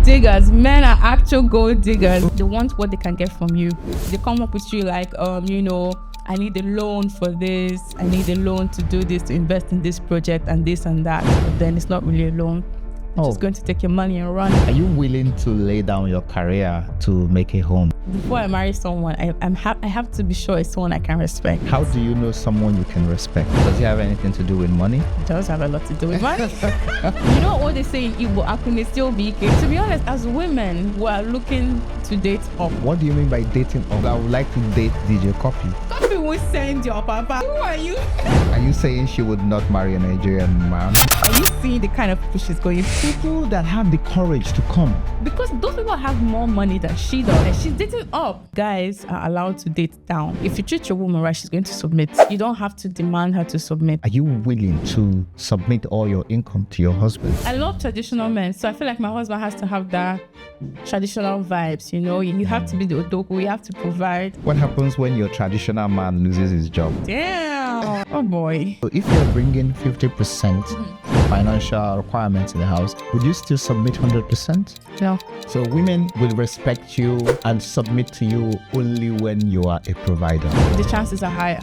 diggers. Men are actual gold diggers. They want what they can get from you. They come up with you like, I need a loan for this. I need a loan to do this, to invest in this project and this and that. But then it's not really a loan. It's just going to take your money and run. Are you willing to lay down your career to make a home? Before I marry someone, I have to be sure it's someone I can respect. How do you know someone you can respect? Does it have anything to do with money? It does have a lot to do with money. You know what they say in Igbo, Akune still BK. To be honest, as women, we are looking to date up. What do you mean by dating up? I would like to date DJ Copy. Copy will send your papa. Who are you? Are you saying she would not marry a Nigerian man? Are you seeing the kind of people she's going for? People that have the courage to come. Because those people have more money than she does. And she's dating up. Guys are allowed to date down. If you treat your woman right, she's going to submit. You don't have to demand her to submit. Are you willing to submit all your income to your husband? I love traditional men, so I feel like my husband has to have that traditional vibes. You know, you have to be the odoku, you have to provide. What happens when your traditional man loses his job? Damn. Oh boy. So if you're bringing 50% financial requirements in the house, would you still submit 100%? No. So women will respect you and submit to you only when you are a provider. The chances are higher.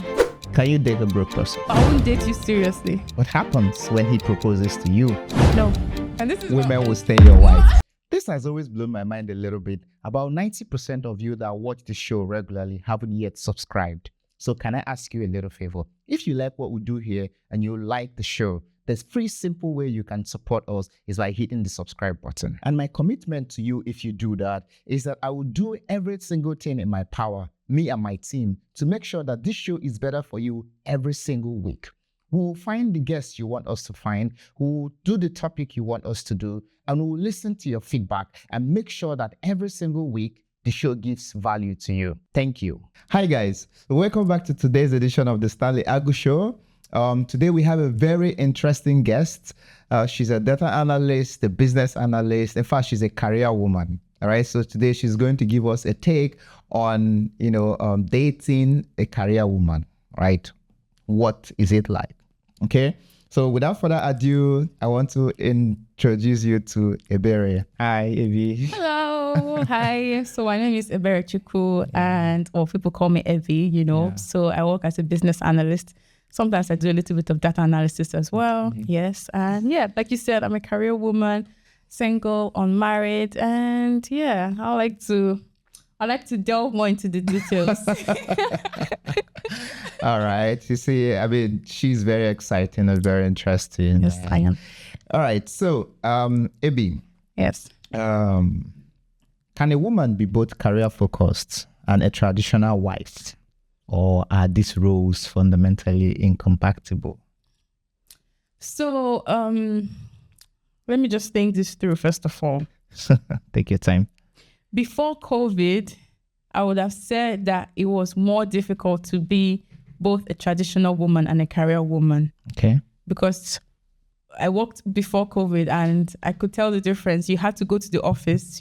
Can you date a broke person? I won't date you seriously. What happens when he proposes to you? No. And this is women will stay your wife. This has always blown my mind a little bit. About 90% of you that watch the show regularly haven't yet subscribed. So can I ask you a little favor? If you like what we do here and you like the show, there's three simple way you can support us is by hitting the subscribe button. And my commitment to you, if you do that, is that I will do every single thing in my power, me and my team, to make sure that this show is better for you every single week. We'll find the guests you want us to find, we'll do the topic you want us to do, and we'll listen to your feedback and make sure that every single week, the show gives value to you. Thank you. Hi guys, welcome back to today's edition of the TheStanleyAguShow. Today we have a very interesting guest. She's a data analyst, a business analyst. In fact, she's a career woman. All right. So today she's going to give us a take on, dating a career woman. Right. What is it like? Okay. So without further ado, I want to introduce you to Ebere. Hi, Evi. Hello. Hi. So my name is Ebere Chukwu, and people call me Evi, Yeah. So I work as a business analyst. Sometimes I do a little bit of data analysis as well. Mm-hmm. Yes. And like you said, I'm a career woman, single, unmarried. And I like to delve more into the details. All right. You see, she's very exciting and very interesting. Yes, I am. All right. So, Ebi. Yes. Can a woman be both career focused and a traditional wife? Or are these roles fundamentally incompatible? So, let me just think this through first of all. Take your time. Before COVID, I would have said that it was more difficult to be both a traditional woman and a career woman. Okay. Because I worked before COVID and I could tell the difference. You had to go to the office,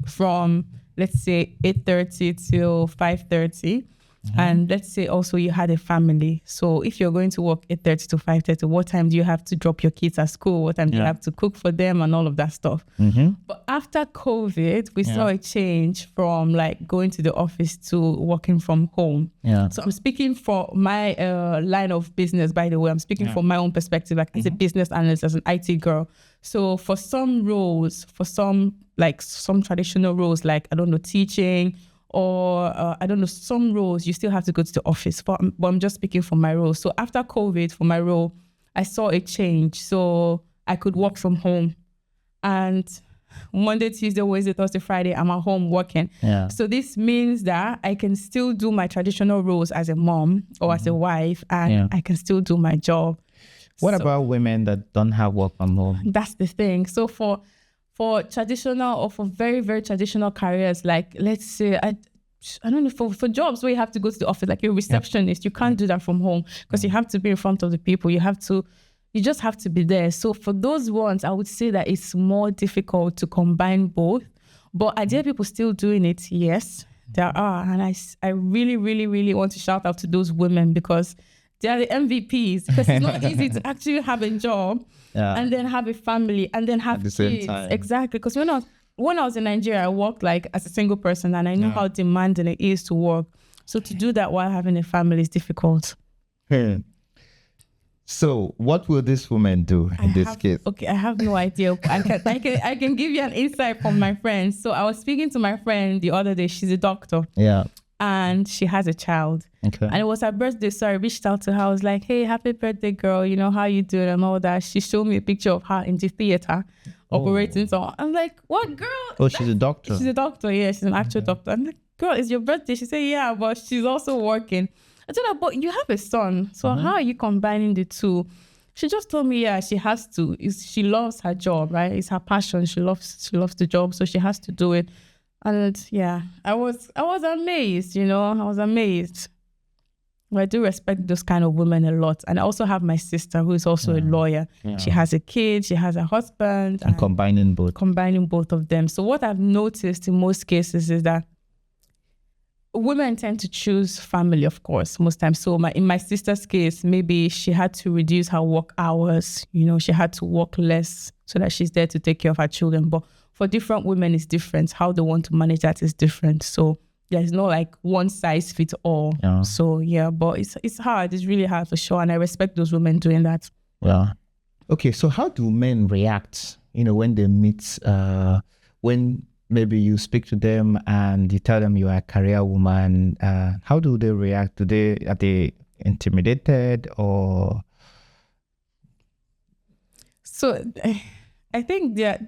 from, let's say, 8:30 till 5:30. Mm-hmm. And let's say also you had a family. So if you're going to work 8:30 to 5:30, what time do you have to drop your kids at school? What time do you have to cook for them and all of that stuff? Mm-hmm. But after COVID, we saw a change from like going to the office to working from home. Yeah. So I'm speaking for my line of business, by the way. I'm speaking from my own perspective, like as a business analyst, as an IT girl. So for some roles, some traditional roles, like, teaching, or some roles, you still have to go to the office. But I'm just speaking for my role. So after COVID, for my role, I saw a change. So I could work from home. And Monday, Tuesday, Wednesday, Thursday, Friday, I'm at home working. Yeah. So this means that I can still do my traditional roles as a mom or as a wife, and I can still do my job. What about women that don't have work from home? That's the thing. So for traditional or for very, very traditional careers, like let's say, I don't know, for jobs where you have to go to the office, like you're a receptionist, you can't do that from home because you have to be in front of the people. You just have to be there. So for those ones, I would say that it's more difficult to combine both. But are there people still doing it? Yes, there are. And I really, really, really want to shout out to those women because they are the MVPs, because it's not easy to actually have a job and then have a family and then have kids. Exactly. Because when I was in Nigeria, I worked like as a single person, and I knew how demanding it is to work. So to do that while having a family is difficult. So what will this woman do in this case? Okay, I have no idea. I can give you an insight from my friend. So I was speaking to my friend the other day. She's a doctor. Yeah. And she has a child. Okay. And it was her birthday, so I reached out to her. I was like, hey, happy birthday, girl. You know, how you doing and all that. She showed me a picture of her in the theater operating. So I'm like, what, girl? Oh, she's a doctor. She's a doctor, yeah. She's an actual doctor. I'm like, girl, it's your birthday. She said, yeah, but she's also working. I told her, but you have a son. So how are you combining the two? She just told me, yeah, she has to. She loves her job, right? It's her passion. She loves the job, so she has to do it. And yeah, I was amazed, you know, I was amazed. But I do respect those kind of women a lot. And I also have my sister who is also a lawyer. Yeah. She has a kid, she has a husband. And combining both of them. So what I've noticed in most cases is that women tend to choose family, of course, most times. So in my sister's case, maybe she had to reduce her work hours. You know, she had to work less so that she's there to take care of her children. But for different women, it's different. How they want to manage that is different. So there's no like one size fits all. Yeah. So yeah, but it's hard. It's really hard for sure. And I respect those women doing that. Yeah. Okay, so how do men react, you know, when they meet, when maybe you speak to them and you tell them you are a career woman, how do they react? Are they intimidated or? So I think there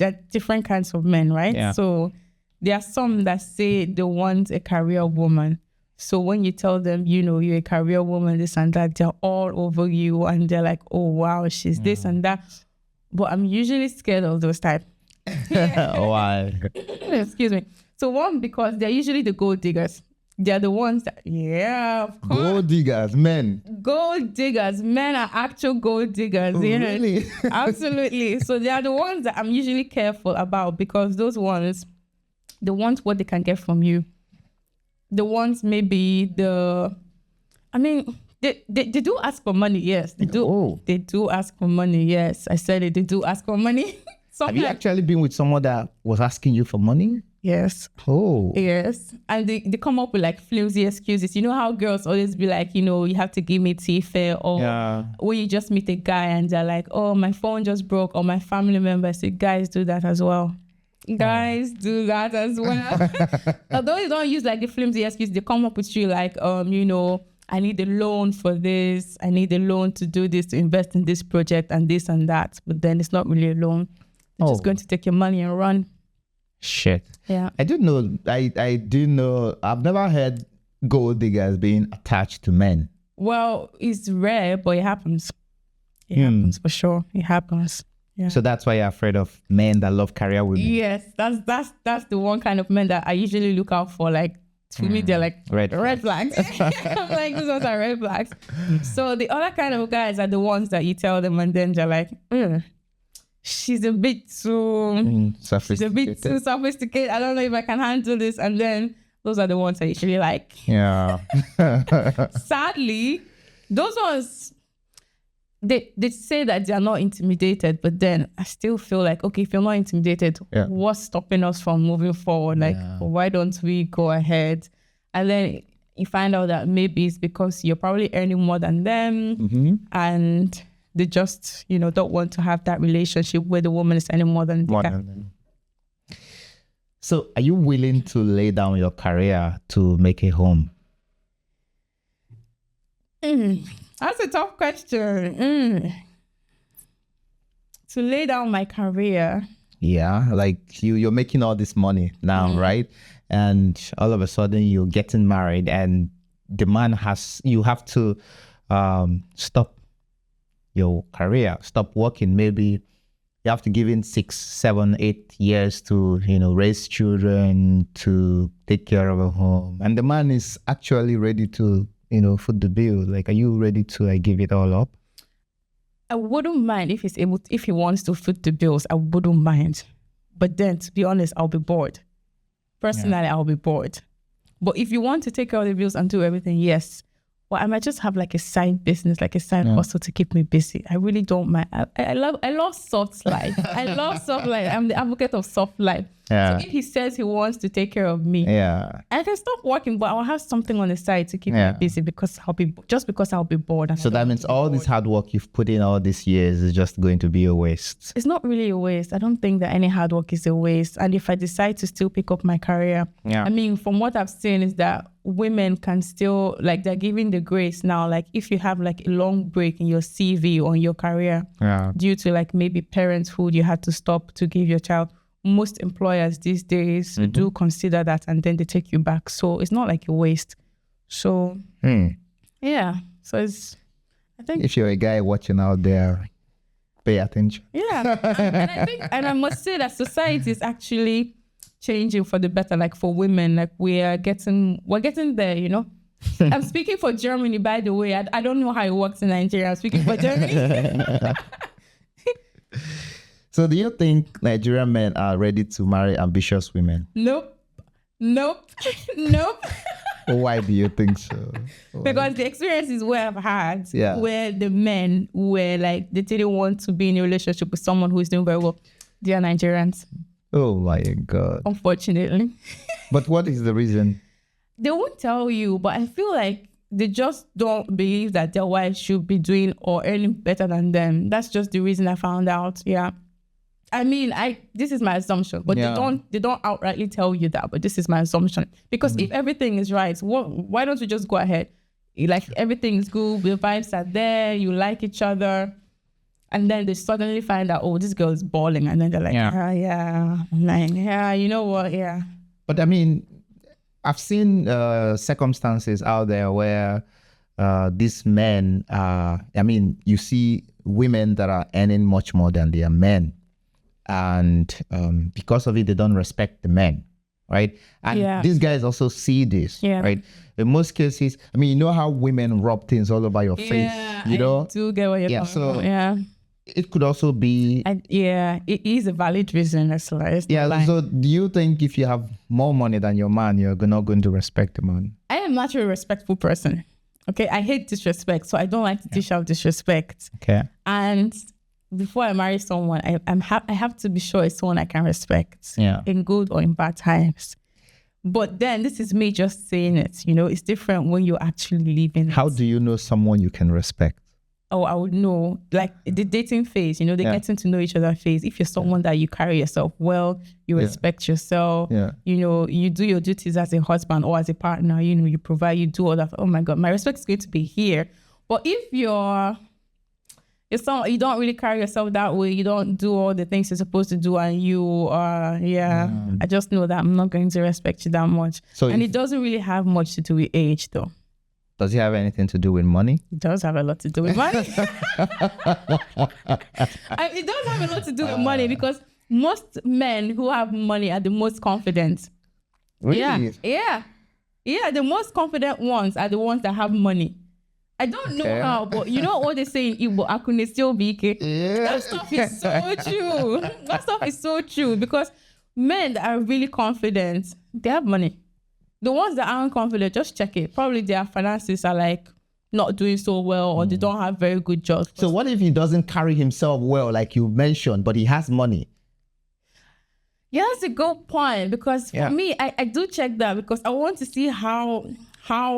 are different kinds of men, right? Yeah. So there are some that say they want a career woman. So when you tell them, you know, you're a career woman, this and that, they're all over you and they're like, oh, wow, she's this and that. But I'm usually scared of those type. Why? Excuse me. So one, because they're usually the gold diggers. They're the ones that, of course. Gold diggers, men. Gold diggers. Men are actual gold diggers. Oh, you know? Really? Absolutely. So they are the ones that I'm usually careful about because those ones, they want what they can get from you. The ones maybe they do ask for money, yes. They do. Oh. They do ask for money, yes. I said it. They do ask for money. Have you actually been with someone that was asking you for money? Yes. Oh. Yes. And they come up with like flimsy excuses. You know how girls always be like, you know, you have to give me tea fare, or when you just meet a guy and they're like, oh, my phone just broke, or my family member. So guys do that as well. Guys do that as well. Although they don't use like the flimsy excuse, they come up with you like, you know, I need a loan for this. I need a loan to do this, to invest in this project and this and that. But then it's not really a loan. They're just going to take your money and run. Shit. Yeah. I do know. I've never heard gold diggers being attached to men. Well, it's rare, but it happens. It happens for sure. It happens. Yeah. So that's why you're afraid of men that love career women. Yes, that's the one kind of men that I usually look out for. Like to me, they're like red flags. I'm like, these ones are red flags. So the other kind of guys are the ones that you tell them and then they're like, she's a bit too sophisticated. I don't know if I can handle this. And then those are the ones I usually like. Yeah. Sadly, those ones, they say that they are not intimidated, but then I still feel like, okay, if you're not intimidated, what's stopping us from moving forward? Like, why don't we go ahead? And then you find out that maybe it's because you're probably earning more than them, and they just, you know, don't want to have that relationship where the woman is earning more than them. So are you willing to lay down your career to make a home? That's a tough question. To lay down my career. Yeah, like you're making all this money now, right? And all of a sudden you're getting married and the man you have to stop your career, stop working. Maybe you have to give in 6, 7, 8 years to, you know, raise children, to take care of a home. And the man is actually ready to, you know, foot the bill. Like, are you ready to give it all up? I wouldn't mind if he wants to foot the bills. I wouldn't mind. But then, to be honest, I'll be bored. Personally, I'll be bored. But if you want to take care of the bills and do everything, yes. Well, I might just have like a side business, like a side hustle to keep me busy. I really don't mind. I love soft life. I love soft life. I'm the advocate of soft life. Yeah. So if he says he wants to take care of me, I can stop working, but I'll have something on the side to keep me busy because I'll be bored. And So that means all this hard work you've put in all these years is just going to be a waste. It's not really a waste. I don't think that any hard work is a waste. And if I decide to still pick up my career, I mean, from what I've seen is that women can still, like, they're giving the grace now. Like, if you have like a long break in your CV or in your career due to like maybe parenthood, you had to stop to give your child. Most employers these days do consider that, and then they take you back. So it's not like a waste. So yeah. So it's, I think, if you're a guy watching out there, pay attention. Yeah. and I think, and I must say that society is actually changing for the better. Like for women, like we're getting there, you know. I'm speaking for Germany, by the way. I don't know how it works in Nigeria. I'm speaking for Germany. So do you think Nigerian men are ready to marry ambitious women? Nope. Why do you think so? Because the experiences where I've had, where the men were like, they didn't want to be in a relationship with someone who is doing very well. They are Nigerians. Oh my God. Unfortunately. But what is the reason? They won't tell you, but I feel like they just don't believe that their wife should be doing or earning better than them. That's just the reason I found out. Yeah. I mean, this is my assumption, but they don't outrightly tell you that, but this is my assumption. Because if everything is right, why don't you just go ahead? Like, everything is good, the vibes are there, you like each other, and then they suddenly find out, oh, this girl is balling, and then they're like, I'm like, you know what, But I mean, I've seen circumstances out there where these men, you see women that are earning much more than their men. And because of it, they don't respect the men, right? And these guys also see this, right? In most cases, I mean, you know how women rub things all over your face, you know? I do get what you're talking about. It could also be... it is a valid reason. So do you think if you have more money than your man, you're not going to respect the man? I am naturally a respectful person, okay? I hate disrespect, so I don't like to dish out disrespect. Okay. And before I marry someone, I have to be sure it's someone I can respect in good or in bad times. But then this is me just saying it, you know, it's different when you're actually living it. How do you know someone you can respect? Oh, I would know, like the dating phase, you know, getting to know each other phase. If you're someone that you carry yourself well, you respect yourself, you know, you do your duties as a husband or as a partner, you know, you provide, you do all that. Oh my God, my respect is going to be here. But if you don't really carry yourself that way, you don't do all the things you're supposed to do, and you are, I just know that I'm not going to respect you that much. And it doesn't really have much to do with age, though. Does it have anything to do with money? It does have a lot to do with money. It does have a lot to do with money, because most men who have money are the most confident. Really? Yeah. The most confident ones are the ones that have money. I don't know how, but you know what they say in Igbo, akune still bike. That stuff is so true. That stuff is so true, because men that are really confident, they have money. The ones that aren't confident, just check it. Probably their finances are like not doing so well, or they don't have very good jobs. So what if he doesn't carry himself well, like you mentioned, but he has money? Yeah, that's a good point, because for me, I do check that, because I want to see how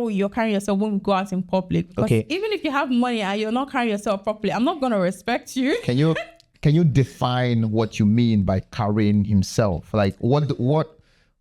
you're carrying yourself when we go out in public. Because even if you have money and you're not carrying yourself properly, I'm not going to respect you. Can you define what you mean by carrying himself? Like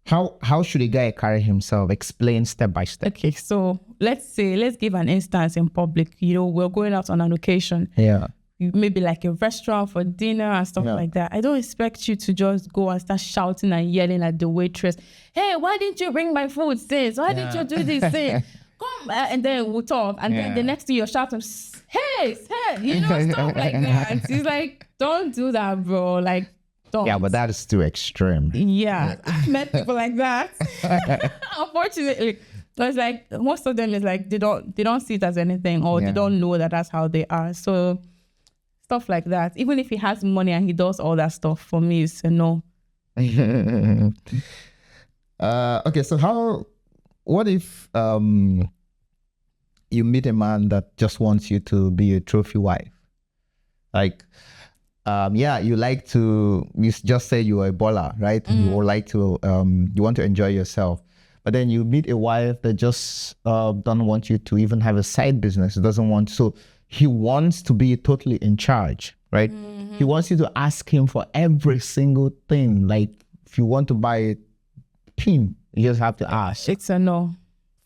how should a guy carry himself? Explain step by step. Okay, so let's give an instance in public. You know, we're going out on an occasion. Yeah. Maybe like a restaurant for dinner and stuff like that. I don't expect you to just go and start shouting and yelling at the waitress. Hey, why didn't you bring my food, sis? Why didn't you do this thing? Come, and then we'll talk. And then the next thing you're shouting, hey, you know, stuff like that. It's like, don't do that, bro. Like, don't. Yeah, but that is too extreme. Yeah, I've met people like that. Unfortunately. So it's like, most of them is like, they don't see it as anything, or they don't know that that's how they are. So stuff like that. Even if he has money and he does all that stuff, for me, it's a no. Okay, so what if you meet a man that just wants you to be a trophy wife. Like, you like to, you just say you are a baller, right? You would like to, you want to enjoy yourself. But then you meet a wife that just don't want you to even have a side business. Doesn't want, so he wants to be totally in charge, right? He wants you to ask him for every single thing. Like, if you want to buy a pin, you just have to ask. It's a no.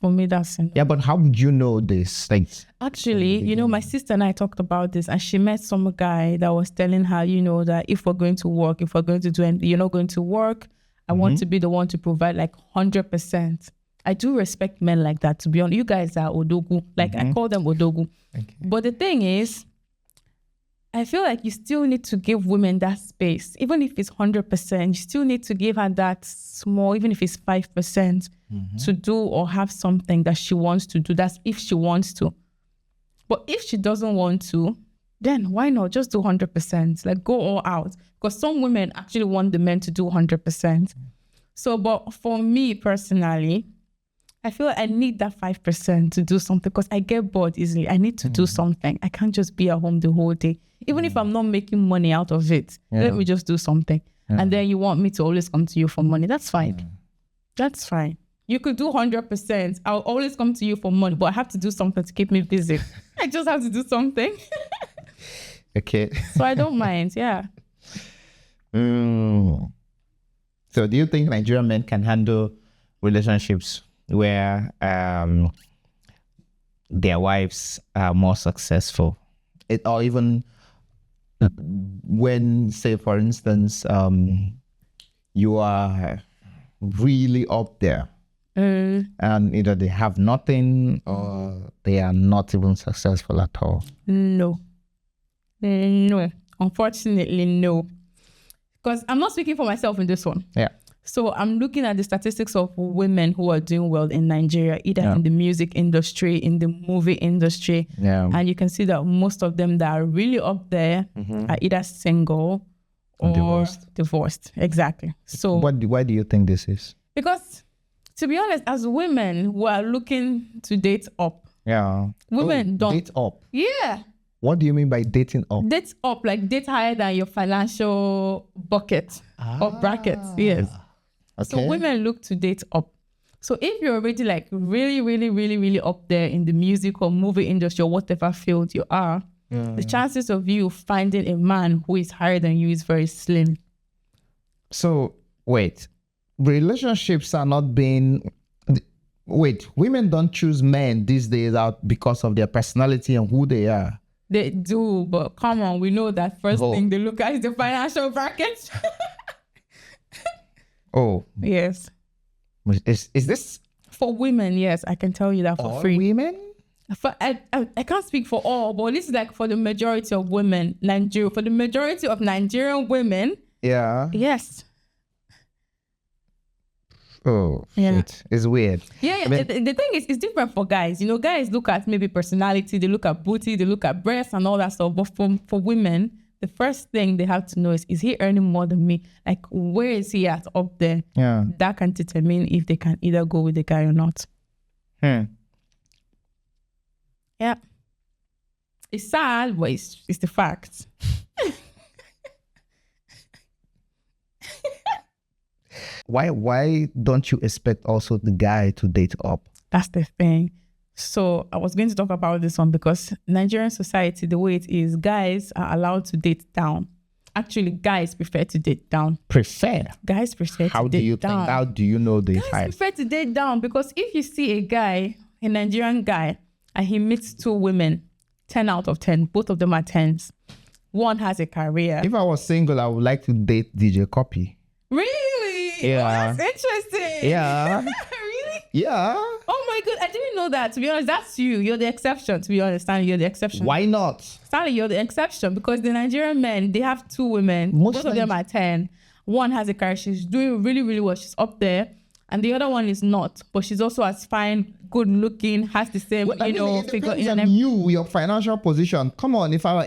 For me, that's a no. Yeah, but how would you know this? Like, actually, my sister and I talked about this, and she met some guy that was telling her, that if we're going to work, if we're going to do anything, you're not going to work. I want to be the one to provide like 100%. I do respect men like that, to be honest. You guys are odogu. Like, I call them odogu. Okay. But the thing is, I feel like you still need to give women that space. Even if it's 100%, you still need to give her that small, even if it's 5%, to do or have something that she wants to do. That's if she wants to. But if she doesn't want to, then why not just do 100%? Like, go all out. Because some women actually want the men to do 100%. So, but for me personally, I feel like I need that 5% to do something because I get bored easily. I need to do something. I can't just be at home the whole day. Even if I'm not making money out of it, let me just do something. And then you want me to always come to you for money. That's fine. That's fine. You could do 100%. I'll always come to you for money, but I have to do something to keep me busy. I just have to do something. Okay. So I don't mind. Yeah. So do you think Nigerian men can handle relationships where their wives are more successful? Or even when, say, for instance, you are really up there and either they have nothing or they are not even successful at all? No. Unfortunately, no. Because I'm not speaking for myself in this one. Yeah. So I'm looking at the statistics of women who are doing well in Nigeria, either in the music industry, in the movie industry. Yeah. And you can see that most of them that are really up there are either single or divorced. Exactly. So why do you think this is? Because, to be honest, as women who are looking to date up, women don't date up. Yeah. What do you mean by dating up? Date up, like date higher than your financial bucket or bracket. Yes. Okay. So women look to date up. So if you're already like really, really, really, really up there in the music or movie industry or whatever field you are, the chances of you finding a man who is higher than you is very slim. So wait, relationships are not being... Wait, women don't choose men these days out because of their personality and who they are. They do, but come on, we know that first thing they look at is the financial bracket. Oh. Yes. Is this... For women, yes, I can tell you that for free. Women? I can't speak for all, but this is like for the majority of women, for the majority of Nigerian women. Yeah. Yes. Oh, shit. It's weird. Yeah, I mean, the thing is, it's different for guys. Guys look at maybe personality, they look at booty, they look at breasts and all that stuff. But for women, the first thing they have to know is he earning more than me? Like, where is he at up there? Yeah. That can determine if they can either go with the guy or not. Yeah. It's sad, but it's the fact. Why don't you expect also the guy to date up? That's the thing. So I was going to talk about this one because Nigerian society, the way it is, guys are allowed to date down. Actually, guys prefer to date down. Prefer? Guys prefer to date down. How do you think? How do you know this? Guys prefer to date down because if you see a guy, a Nigerian guy, and he meets two women, 10 out of 10, both of them are 10s. One has a career. If I was single, I would like to date DJ Copy. Really? Yeah. Oh, that's interesting. Yeah. Really? Yeah. Oh my God, I didn't know that. To be honest, that's you. You're the exception. To be honest, Stanley, you're the exception. Why not? Stanley, you're the exception because the Nigerian men, they have two women. Both of them are 10. One has a career. She's doing really, really well. She's up there. And the other one is not. But she's also as fine, good looking, has the same, figure. Your financial position. Come on, if I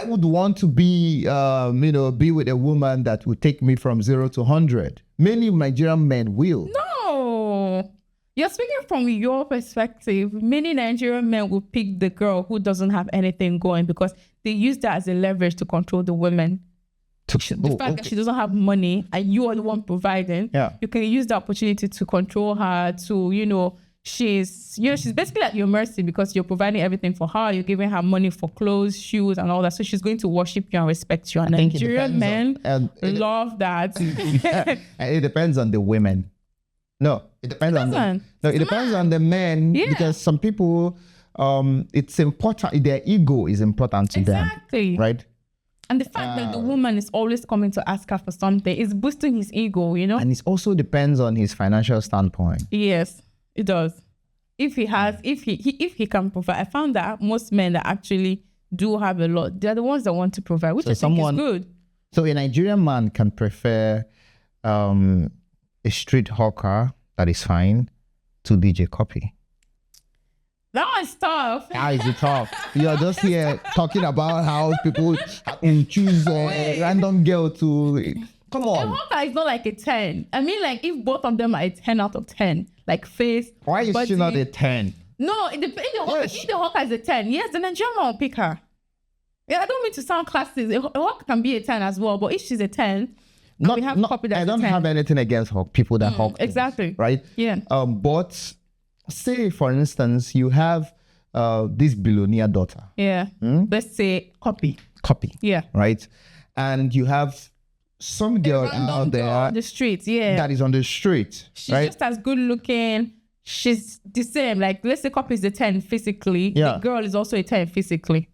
would want to be, be with a woman that would take me from 0 to 100. Many Nigerian men will. No. You're speaking from your perspective. Many Nigerian men will pick the girl who doesn't have anything going because they use that as a leverage to control the women. The fact that she doesn't have money and you are the one providing, you can use the opportunity to control her, to, she's basically at your mercy because you're providing everything for her. You're giving her money for clothes, shoes, and all that. So she's going to worship you and respect you. And Nigerian men love that. It depends on the women. No, it depends on the men because some people, it's important. Their ego is important to them, right? And the fact that the woman is always coming to ask her for something is boosting his ego, And it also depends on his financial standpoint. Yes, it does. If he has, if he can provide, I found that most men that actually do have a lot, they're the ones that want to provide, which I think is good. So a Nigerian man can prefer a street hawker that is fine to DJ Copy. That one's tough. How is it tough? You're just here talking about how people choose a random girl to... Come on. A hawker is not like a 10. I mean, like, if both of them are a 10 out of 10, like face... Why is she not a 10? No, it depends. If the hawker is a 10, yes, the Nigerian man will pick her. Yeah, I don't mean to sound classist. A hawker can be a 10 as well, but if she's a 10... I don't have anything against people that hawk. Exactly. Right? Yeah. But... Say, for instance, you have this billionaire daughter. Yeah. Let's say Copy. Yeah. Right? And you have some girl out there on the street, that is on the street. She's just as good looking. She's the same. Like, let's say Copy is the 10 physically. Yeah. The girl is also a 10 physically.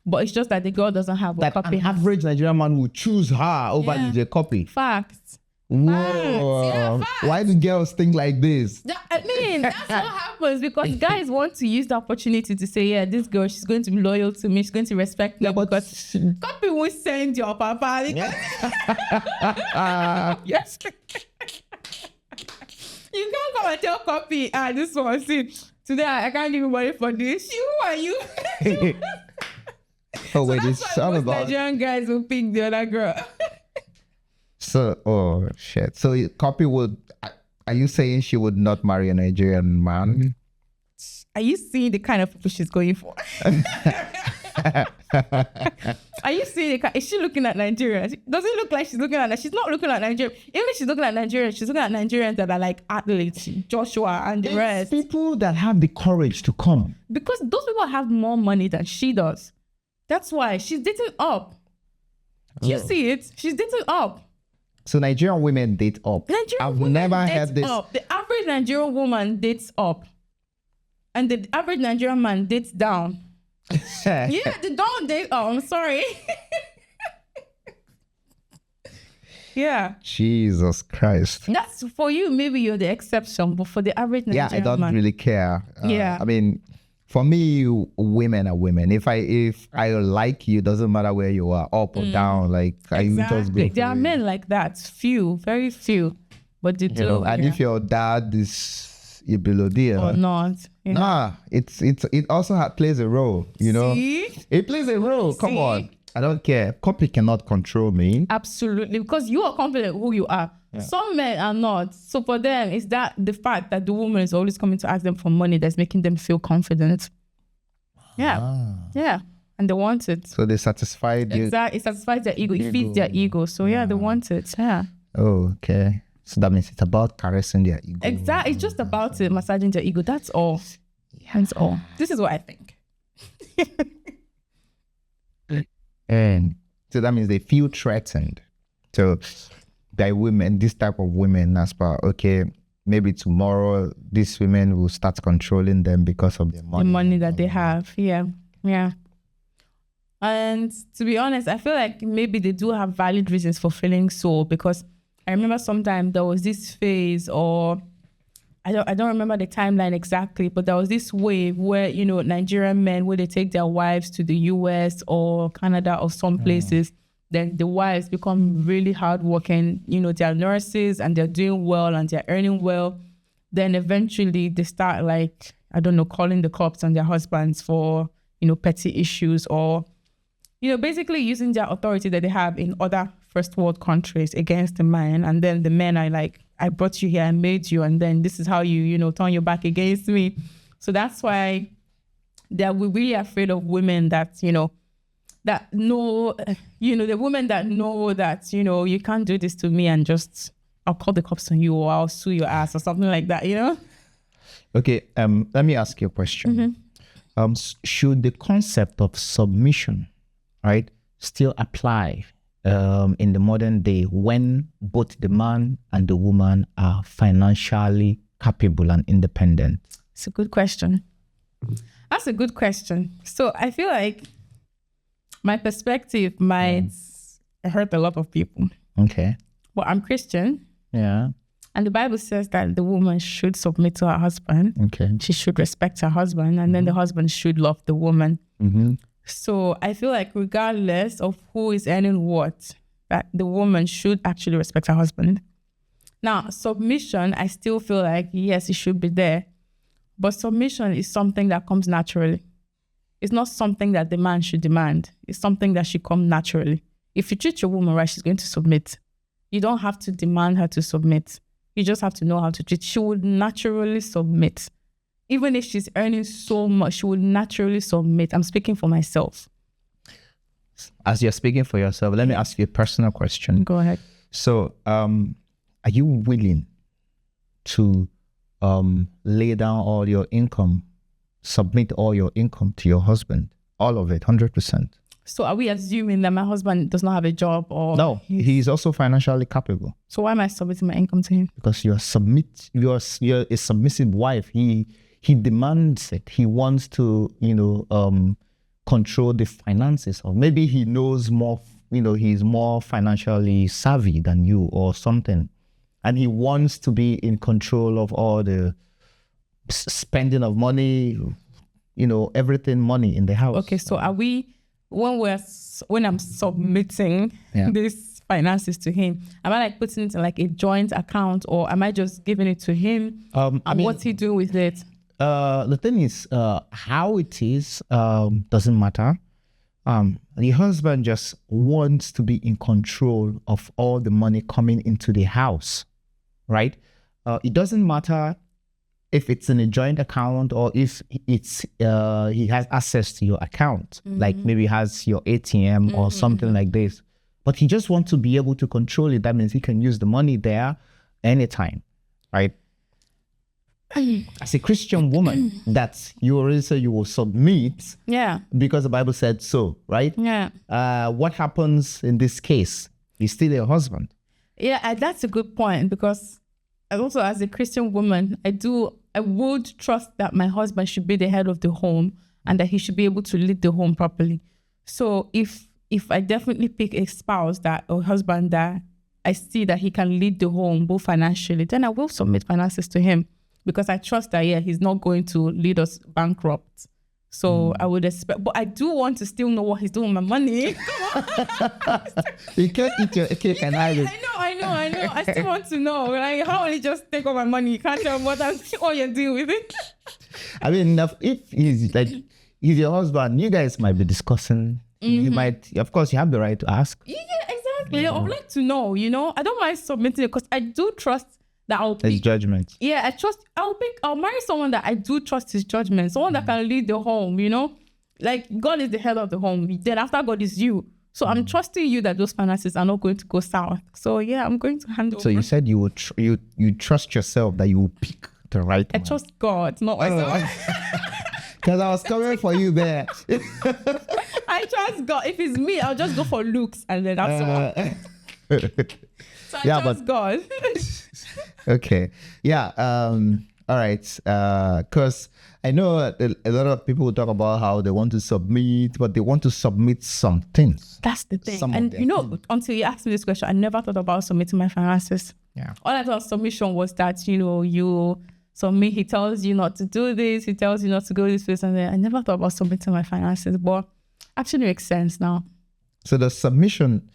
But it's just that the girl doesn't have what Copy has. An average Nigerian man would choose her over the Copy. Facts. Whoa. Facts. Why do girls think like this? I mean, that's what happens because guys want to use the opportunity to say, yeah, this girl, she's going to be loyal to me, she's going to respect me, because Copy will send your papa. Yes. You can't come and tell Copy, this one, see, today I can't give you money for this. Who are you? Oh, wait, it's all about... Nigerian guys will pick the other girl. So, oh shit. So Copy would, are you saying she would not marry a Nigerian man? Are you seeing the kind of people she's going for? Are you seeing is she looking at Nigeria? Does it look like she's looking at, she's not looking at Nigeria. Even if she's looking at Nigeria, she's looking at Nigerians that are like athletes, Joshua and the rest. People that have the courage to come. Because those people have more money than she does. That's why she's dating up. You see it? She's dating up. So Nigerian women date up. I've never heard this. Up. The average Nigerian woman dates up. And the average Nigerian man dates down. Yeah, they don't date up. I'm sorry. Yeah. Jesus Christ. That's for you. Maybe you're the exception, but for the average Nigerian man. Yeah, I don't really care. I mean, for me, women are women. If I like you, doesn't matter where you are, up or down. Like exactly. I just go. There are men like that, few, very few, but they do. And if your dad is a billionaire or not, nah, it also plays a role. See? It plays a role. Come on, I don't care. Copy cannot control me. Absolutely, because you are confident who you are. Yeah. Some men are not. So for them, it's that the fact that the woman is always coming to ask them for money that's making them feel confident. Yeah. Yeah. And they want it. So they satisfy the... Exactly. It satisfies their ego. It feeds their ego. So yeah, they want it. Yeah. Oh, okay. So that means it's about caressing their ego. Exactly. It's just about it, massaging their ego. That's all. That's all. This is what I think. And so that means they feel threatened. So... by women, this type of women, as per, okay, maybe tomorrow these women will start controlling them because of the money. The money that they have, yeah. And to be honest, I feel like maybe they do have valid reasons for feeling so, because I remember sometime there was this phase, or I don't remember the timeline exactly, but there was this wave where, Nigerian men, where they take their wives to the US or Canada or some places, then the wives become really hardworking. They're nurses and they're doing well and they're earning well. Then eventually they start calling the cops on their husbands for, petty issues, or, basically using their authority that they have in other first world countries against the man. And then the men are like I brought you here, I made you, and then this is how you turn your back against me. So that's why that we're really afraid of women that, that know, the women that know that, you can't do this to me and just, I'll call the cops on you or I'll sue your ass or something like that, Okay, let me ask you a question. Should the concept of submission, right, still apply in the modern day when both the man and the woman are financially capable and independent? It's a good question. That's a good question. So I feel like my perspective might hurt a lot of people. Okay. But I'm Christian. Yeah. And the Bible says that the woman should submit to her husband. Okay. She should respect her husband. And then the husband should love the woman. So I feel like regardless of who is earning what, that the woman should actually respect her husband. Now, submission, I still feel like, yes, it should be there. But submission is something that comes naturally. It's not something that the man should demand. It's something that should come naturally. If you treat your woman right, she's going to submit. You don't have to demand her to submit. You just have to know how to treat. She would naturally submit. Even if she's earning so much, she would naturally submit. I'm speaking for myself. As you're speaking for yourself, let me ask you a personal question. Go ahead. So, are you willing to lay down all your income, submit all your income to your husband, all of it, 100%? So are we assuming that my husband does not have a job or? No, he's also financially capable. So why am I submitting my income to him? Because you're a submissive wife. He demands it. He wants to, control the finances, or maybe he knows more, he's more financially savvy than you or something. And he wants to be in control of all the spending of money, everything money in the house. Okay, so are we, when I'm submitting these finances to him, am I like putting it in like a joint account, or am I just giving it to him? What's he doing with it? The thing is, how it is doesn't matter. The husband just wants to be in control of all the money coming into the house, right? It doesn't matter if it's in a joint account or if it's he has access to your account, like maybe has your ATM or something like this. But he just wants to be able to control it. That means he can use the money there anytime, right? As a Christian woman, that you already say you will submit, because the Bible said so, right? What happens in this case? He's still your husband. Yeah, that's a good point, because also as a Christian woman, I would trust that my husband should be the head of the home and that he should be able to lead the home properly. So if I definitely pick a spouse or husband that I see that he can lead the home both financially, then I will submit finances to him. Because I trust that, he's not going to lead us bankrupt. So I would expect, but I do want to still know what he's doing with my money. You can't eat your cake and hide it. I know. I still want to know. Like, how will you just take all my money? You can't tell me what you're doing with it. I mean, if he's your husband, you guys might be discussing. You might, of course, you have the right to ask. Yeah, exactly. I would like to know, I don't mind submitting it because I do trust that I'll pick. His judgment. Yeah, I'll marry someone that I do trust his judgment, someone that can lead the home, Like, God is the head of the home. Then after God is you. So I'm trusting you that those finances are not going to go south. So yeah, I'm going to handle it. So you said you would you trust yourself that you will pick the right one. I trust God, not myself. Because I was coming for you there. I trust God. If it's me, I'll just go for looks and then that's all. So I trust God. Okay. Yeah. All right. Because I know a lot of people will talk about how they want to submit, but they want to submit some things. That's the thing. And until you asked me this question, I never thought about submitting my finances. Yeah. All I thought submission was that, you submit, he tells you not to do this, he tells you not to go this place, and then I never thought about submitting my finances, but actually makes sense now. So the submission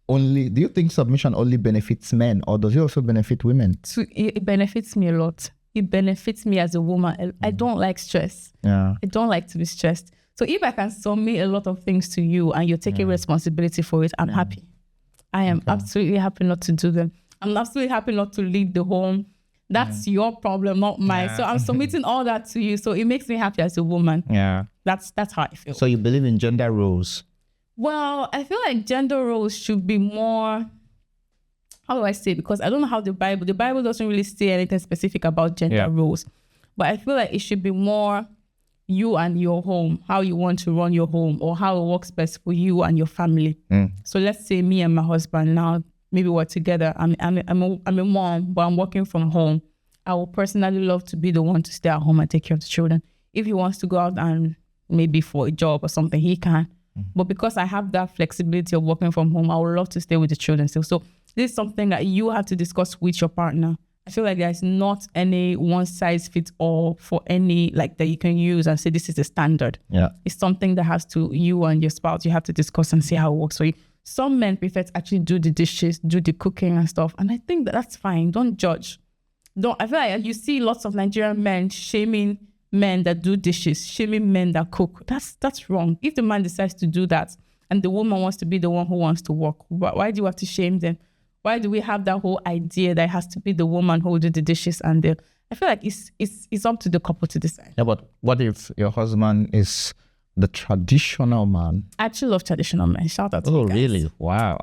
do you think submission only benefits men, or does it also benefit women? It benefits me a lot. It benefits me as a woman. I don't like stress. Yeah. I don't like to be stressed. So if I can submit a lot of things to you and you're taking responsibility for it, I'm happy. I am absolutely happy not to do them. I'm absolutely happy not to lead the home. That's your problem, not mine. So I'm submitting all that to you. So it makes me happy as a woman. Yeah. That's how I feel. So you believe in gender roles? Well, I feel like gender roles should be more, how do I say? Because I don't know how the Bible doesn't really say anything specific about gender roles. But I feel like it should be more you and your home, how you want to run your home, or how it works best for you and your family. So let's say me and my husband now, maybe we're together. I'm a mom, but I'm working from home. I would personally love to be the one to stay at home and take care of the children. If he wants to go out and maybe for a job or something, he can. But because I have that flexibility of working from home, I would love to stay with the children still. So this is something that you have to discuss with your partner. I feel like there's not any one size fits all for any, like, that you can use and say this is the standard. Yeah. It's something that has to, you and your spouse, you have to discuss and see how it works for you. Some men prefer to actually do the dishes, do the cooking and stuff. And I think that that's fine. Don't judge. I feel like you see lots of Nigerian men shaming men that do dishes, shaming men that cook. That's wrong. If the man decides to do that and the woman wants to be the one who wants to work, why do you have to shame them? Why do we have that whole idea that it has to be the woman who will do the dishes and I feel like it's up to the couple to decide. Yeah, but what if your husband is the traditional man? I actually love traditional men. Shout out to you guys. Really? Wow.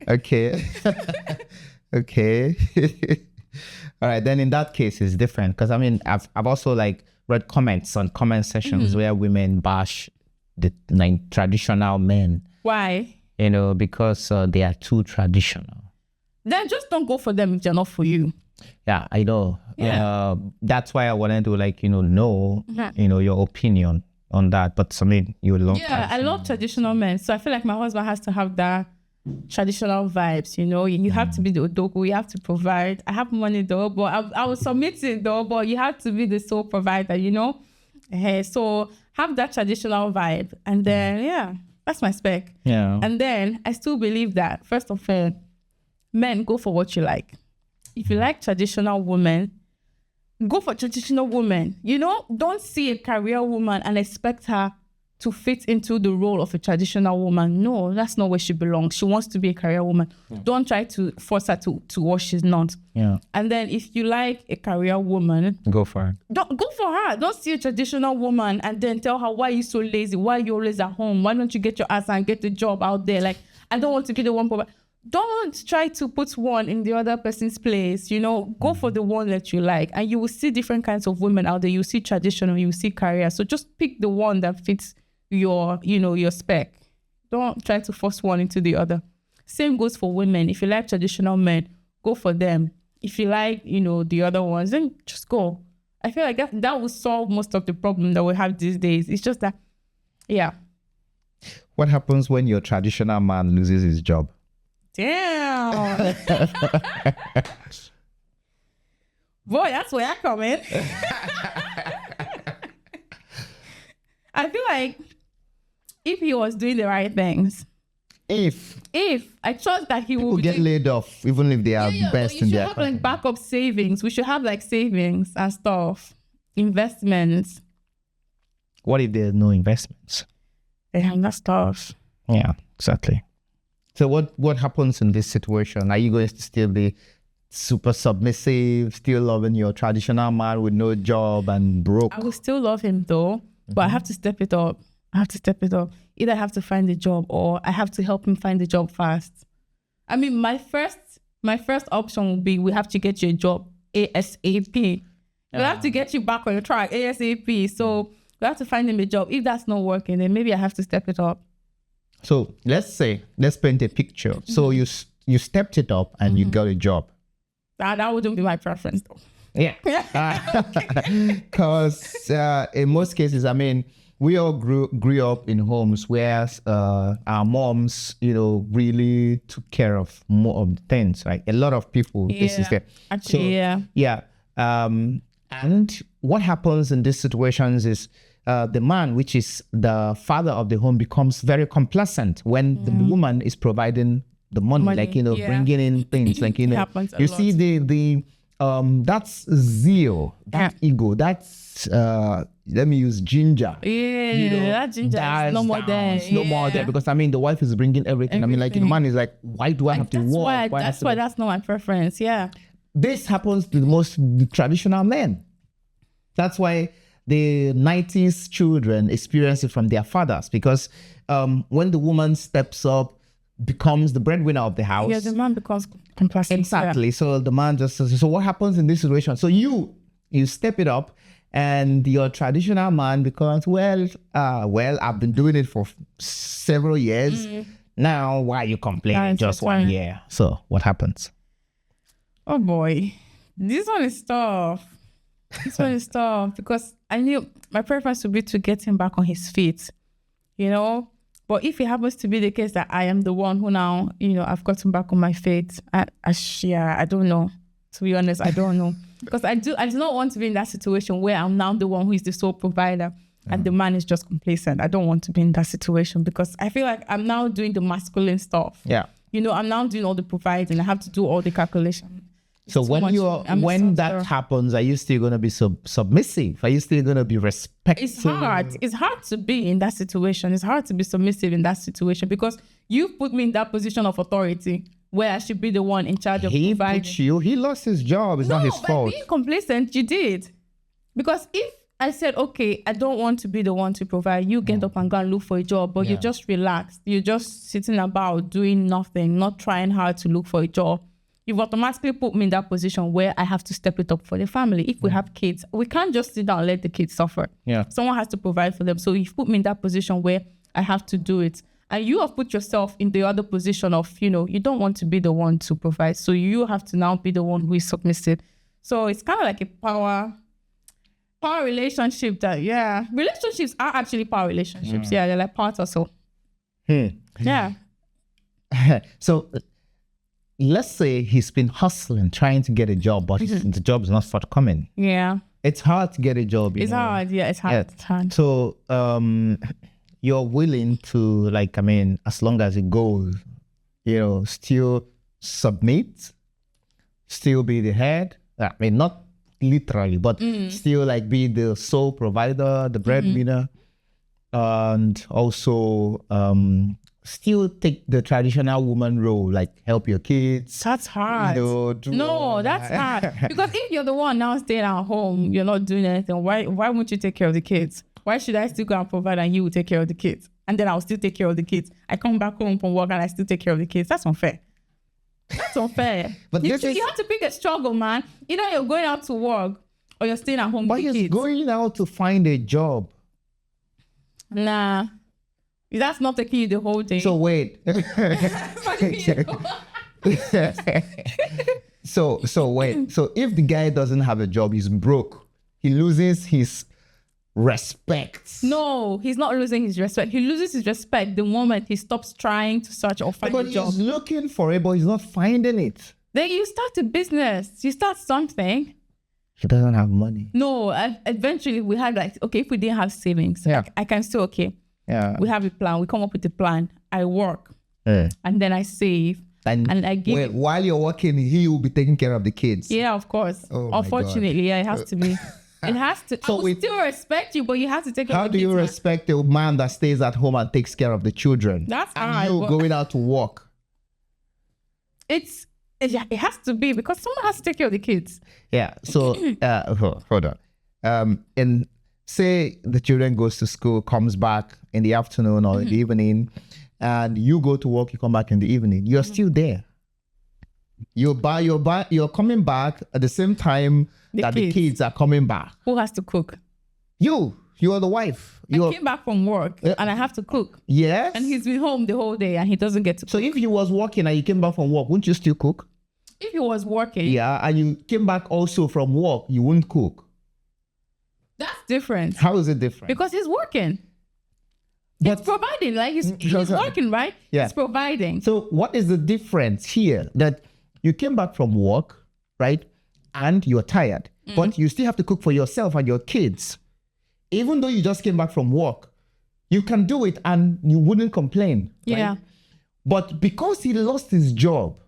Okay. Okay. All right. Then in that case, it's different. Because I mean, I've also like read comments on comment sections where women bash the traditional men. Why? You know, because they are too traditional. Then just don't go for them if they're not for you. Yeah, I know. Yeah. That's why I wanted to know, your opinion on that. But I mean, you love. Yeah, I love traditional men. So I feel like my husband has to have that traditional vibes. You have to be the odogu. You have to provide. I have money though, but I will submit it though. But you have to be the sole provider. So have that traditional vibe, and then that's my spec. Yeah. And then I still believe that, first of all, men, go for what you like. If you like traditional women, go for traditional women. Don't see a career woman and expect her to fit into the role of a traditional woman. No, that's not where she belongs. She wants to be a career woman. Yeah. Don't try to force her to what she's not. Yeah. And then if you like a career woman, go for her. Don't go for her. Don't see a traditional woman and then tell her, why are you so lazy? Why are you always at home? Why don't you get your ass and get the job out there? Like, I don't want to be the one. Don't try to put one in the other person's place. Go for the one that you like. And you will see different kinds of women out there. You see traditional, you see career. So just pick the one that fits your spec. Don't try to force one into the other. Same goes for women. If you like traditional men, go for them. If you like, the other ones, then just go. I feel like that will solve most of the problem that we have these days. It's just that, yeah. What happens when your traditional man loses his job? Damn. Boy, that's where I come in. I feel like if he was doing the right things, if I trust that he will get laid off, even if they are best in their country. You should have like backup savings. We should have like savings and stuff, investments. What if there's no investments? Damn, that's tough. Yeah, exactly. So what happens in this situation? Are you going to still be super submissive, still loving your traditional man with no job and broke? I will still love him though, but I have to step it up. Either I have to find a job or I have to help him find a job fast. I mean, my first option would be, we have to get you a job ASAP. We have to get you back on your track ASAP. So we have to find him a job. If that's not working, then maybe I have to step it up. So let's paint a picture. Mm-hmm. So you stepped it up and you got a job. That wouldn't be my preference though. Yeah. Because in most cases, I mean, we all grew up in homes where our moms, really took care of more of the things. Like a lot of people, this is there. Actually, Yeah. And what happens in these situations is the man, which is the father of the home, becomes very complacent when the woman is providing the money. Like, bringing in things. Like, you see that's zeal, that ego, that's let me use ginger. Yeah, that ginger is no more there. It's no more there, because I mean the wife is bringing everything. I mean, like the man is like, why do I have to work? That's why that's not my preference. Yeah. This happens to the traditional men. That's why the 90s children experience it from their fathers, because when the woman steps up, becomes the breadwinner of the house. Yeah, the man becomes complacent. Exactly. Yeah. So the man just says, so what happens in this situation? So you step it up, and your traditional man becomes, well, I've been doing it for several years. Now, why are you complaining? Just 1 year. So what happens? Oh boy, this one is tough. This one is tough, because I knew my preference would be to get him back on his feet, you know. But if it happens to be the case that I am the one who now, you know, I've gotten back on my feet, I don't know. To be honest, I don't know. Because I do not want to be in that situation where I'm now the one who is the sole provider and the man is just complacent. I don't want to be in that situation, because I feel like I'm now doing the masculine stuff. Yeah. You know, I'm now doing all the providing. I have to do all the calculation. So when that happens, are you still going to be submissive? Are you still going to be respectful? It's hard. It's hard to be in that situation. It's hard to be submissive in that situation, because you put me in that position of authority where I should be the one in charge of providing. He lost his job. It's not his fault. Being complacent, you did. Because if I said, okay, I don't want to be the one to provide, you get up and go and look for a job, but you're just relaxed. You're just sitting about doing nothing, not trying hard to look for a job. You've automatically put me in that position where I have to step it up for the family. If we have kids, we can't just sit down and let the kids suffer. Yeah. Someone has to provide for them. So you've put me in that position where I have to do it. And you have put yourself in the other position of, you know, you don't want to be the one to provide. So you have to now be the one who is submissive. So it's kind of like a power relationship relationships are actually power relationships. Yeah, they're like part or so. Yeah. So let's say he's been hustling, trying to get a job, but the job is not forthcoming. Yeah. It's hard to get a job. It's hard. Yeah, it's hard. Yeah. It's hard. So you're willing to, like, I mean, as long as it goes, you know, still submit, still be the head. I mean, not literally, but still like be the sole provider, the breadwinner, and also still take the traditional woman role, like help your kids. That's hard. You know, that's hard. Because if you're the one now staying at home, you're not doing anything, why won't you take care of the kids? Why should I still go and provide and you will take care of the kids? And then I'll still take care of the kids. I come back home from work and I still take care of the kids. That's unfair. That's unfair. But you have to pick a struggle, man. Either you're going out to work or you're staying at home with the kids. But he's going out to find a job. Nah. That's not taking you the whole day. So wait. So wait. So if the guy doesn't have a job, he's broke. He loses his respect. No, he's not losing his respect. He loses his respect the moment he stops trying to search or find a job. He's looking for it, but he's not finding it. Then you start a business. You start something. He doesn't have money. No, eventually we had like, okay, if we didn't have savings, I can still, okay. Yeah. We have a plan. We come up with a plan. I work. And then I save. And I give. While you're working, he will be taking care of the kids. Yeah, of course. Oh, unfortunately, yeah, it has to be. It has to. So I will still respect you, but you have to take care of the kids. How do you respect a man that stays at home and takes care of the children? That's hard. And you going out to work. It has to be, because someone has to take care of the kids. Yeah. So hold on. And say the children goes to school, comes back in the afternoon or in the evening, and you go to work, you come back in the evening. You're still there. You're coming back at the same time the kids are coming back. Who has to cook? You are the wife. I came back from work and I have to cook. Yes. And he's been home the whole day and he doesn't get to cook. So if he was working and you came back from work, wouldn't you still cook? If he was working. Yeah, and you came back also from work, you wouldn't cook. That's different. How is it different? Because he's working. It's providing, like he's working, right? Yeah. He's providing. So what is the difference here? That you came back from work, right? And you're tired, but you still have to cook for yourself and your kids. Even though you just came back from work, you can do it and you wouldn't complain. Right? Yeah. But because he lost his job,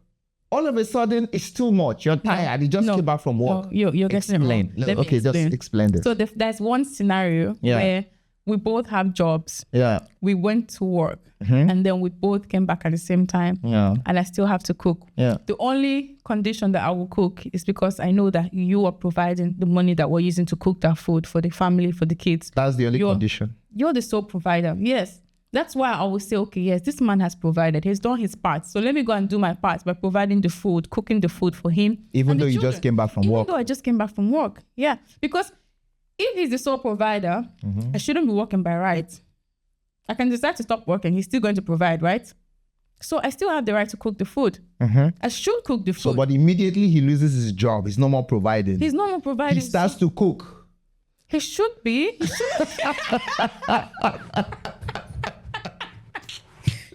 all of a sudden it's too much. You're tired. You just came back from work. No, you're getting it wrong. Let me Okay, just explain this. So there's one scenario where we both have jobs. Yeah. We went to work and then we both came back at the same time. Yeah. And I still have to cook. Yeah. The only condition that I will cook is because I know that you are providing the money that we're using to cook that food for the family, for the kids. That's the only condition. You're the sole provider. Yes. That's why I will say, okay, yes, this man has provided. He's done his part. So let me go and do my part by providing the food, cooking the food for him. Even though you just came back from work. Even though I just came back from work. Yeah. Because if he's the sole provider, I shouldn't be working by right. I can decide to stop working. He's still going to provide, right? So I still have the right to cook the food. I should cook the food. So, but immediately he loses his job. He's no more providing. He's no more providing. He starts to cook. He should be.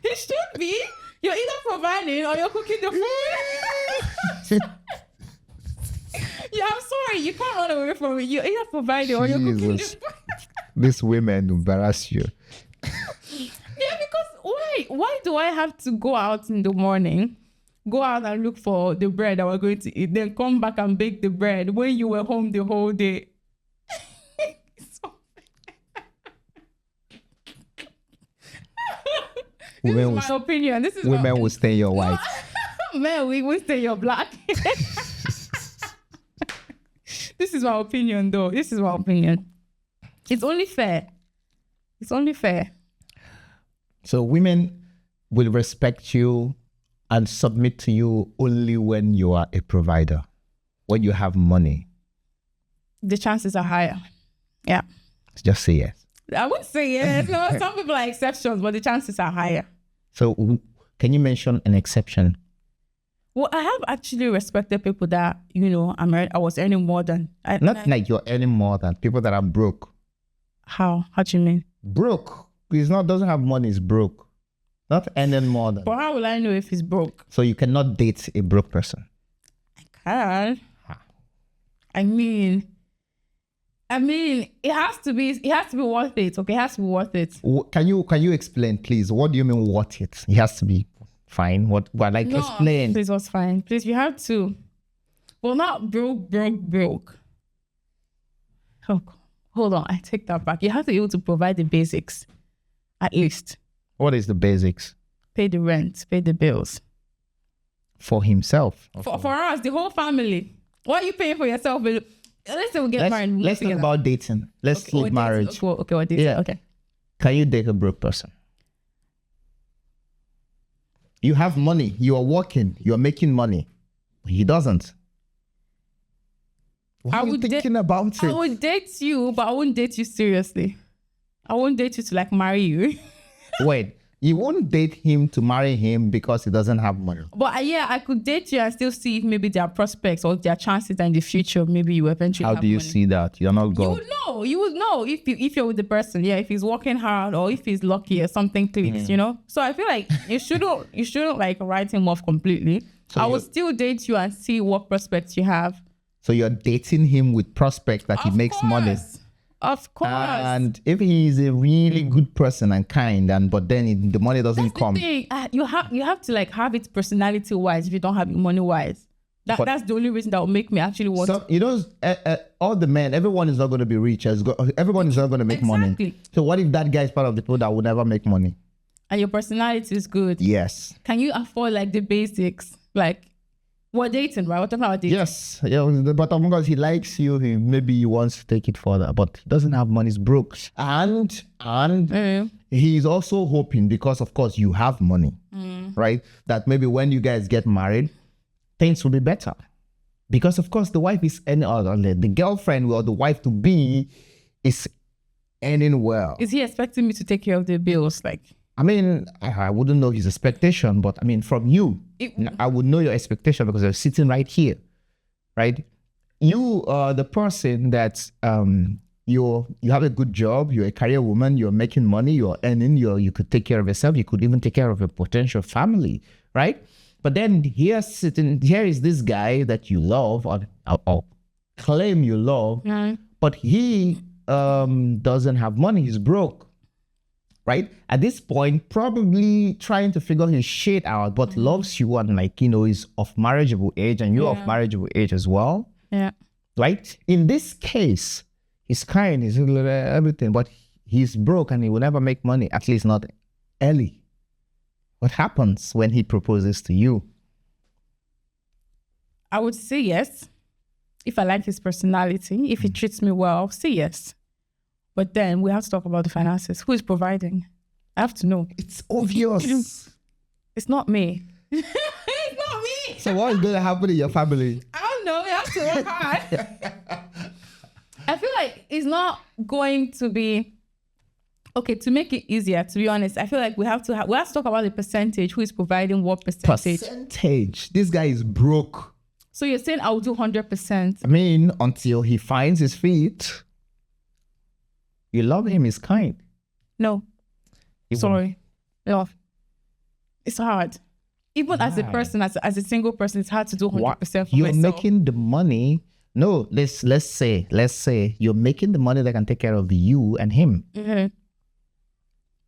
He should be. You're either providing or you're cooking the food. Yeah, I'm sorry. You can't run away from it. You're either providing or you're cooking the food. These women embarrass you. Yeah, because why do I have to go out in the morning, go out and look for the bread that we're going to eat, then come back and bake the bread when you were home the whole day? This is my opinion. This is women will stay your white. Men, we will stay your black. This is my opinion, though. This is my opinion. It's only fair. It's only fair. So women will respect you and submit to you only when you are a provider, when you have money. The chances are higher. Yeah. Just say yes. I wouldn't say yes. No, some people are exceptions, but the chances are higher. So can you mention an exception? Well, I have actually respected people that, I was earning more than... Like you're earning more than people that are broke. How? How do you mean? Broke. Doesn't have money, is broke. Not earning more than. But how will I know if he's broke? So you cannot date a broke person? I can. I mean, it has to be worth it. Okay, it has to be worth it. Can you explain, please? What do you mean worth it? It has to be fine. Explain. Please, what's fine? Please, you have to. Well, not broke. Oh, hold on, I take that back. You have to be able to provide the basics, at least. What is the basics? Pay the rent, pay the bills. For himself? For us, the whole family. What are you paying for yourself? Let's say we get married. Let's talk about dating. Let's leave marriage. Okay, what dating? Yeah. Okay. Can you date a broke person? You have money. You are working. You are making money. He doesn't. Why are you thinking about it? I would date you, but I wouldn't date you seriously. I won't date you to marry you. Wait, you won't date him to marry him because he doesn't have money? But I could date you and still see if maybe there are prospects or there are chances that in the future maybe you eventually have money. How do you see that? You're not God. You would know if you're with the person. Yeah, if he's working hard or if he's lucky or something clicks, So I feel like you shouldn't write him off completely. So I would still date you and see what prospects you have. So you're dating him with prospect that he makes money. Of course. And if he is a really good person and kind, but then the money doesn't come. That's the thing. You have to have it personality wise if you don't have it money wise. That's the only reason that will make me actually want to. All the men, everyone is not going to be rich. Everyone is not going to make money. So what if that guy is part of the people that will never make money? And your personality is good. Yes. Can you afford the basics? We're dating, right? We're talking about dating. Yes. Yeah, but because he likes you, maybe he wants to take it further, but he doesn't have money, he's broke. And he's also hoping, because of course you have money, right? That maybe when you guys get married, things will be better. Because of course the wife is the girlfriend or the wife to be is earning well. Is he expecting me to take care of the bills? I wouldn't know his expectation, but from you, I would know your expectation because you're sitting right here, right? You are the person that you have a good job, you're a career woman, you're making money, you're earning, you could take care of yourself, you could even take care of your potential family, right? But then here is this guy that you love or claim you love, but he doesn't have money, he's broke. right? At this point, probably trying to figure his shit out, but loves you and is of marriageable age and you're of marriageable age as well. Yeah. Right? In this case, he's kind, he's everything, but he's broke and he will never make money, at least not early. What happens when he proposes to you? I would say yes. If I like his personality, if he treats me well, I'll say yes. But then we have to talk about the finances. Who is providing? I have to know. It's obvious. It's not me. It's not me. So what is going to happen in your family? I don't know. We have to work hard. I feel like it's not going to be okay. To make it easier, to be honest, I feel like we have to talk about the percentage. Who is providing what percentage? Percentage. This guy is broke. So you're saying I'll do 100%? I mean, until he finds his feet. You love him, he's kind. No. Sorry. No. It's hard. Even as a person, as a single person, it's hard to do 100% for You're myself. making the money. No, let's say you're making the money that can take care of you and him. Mm-hmm.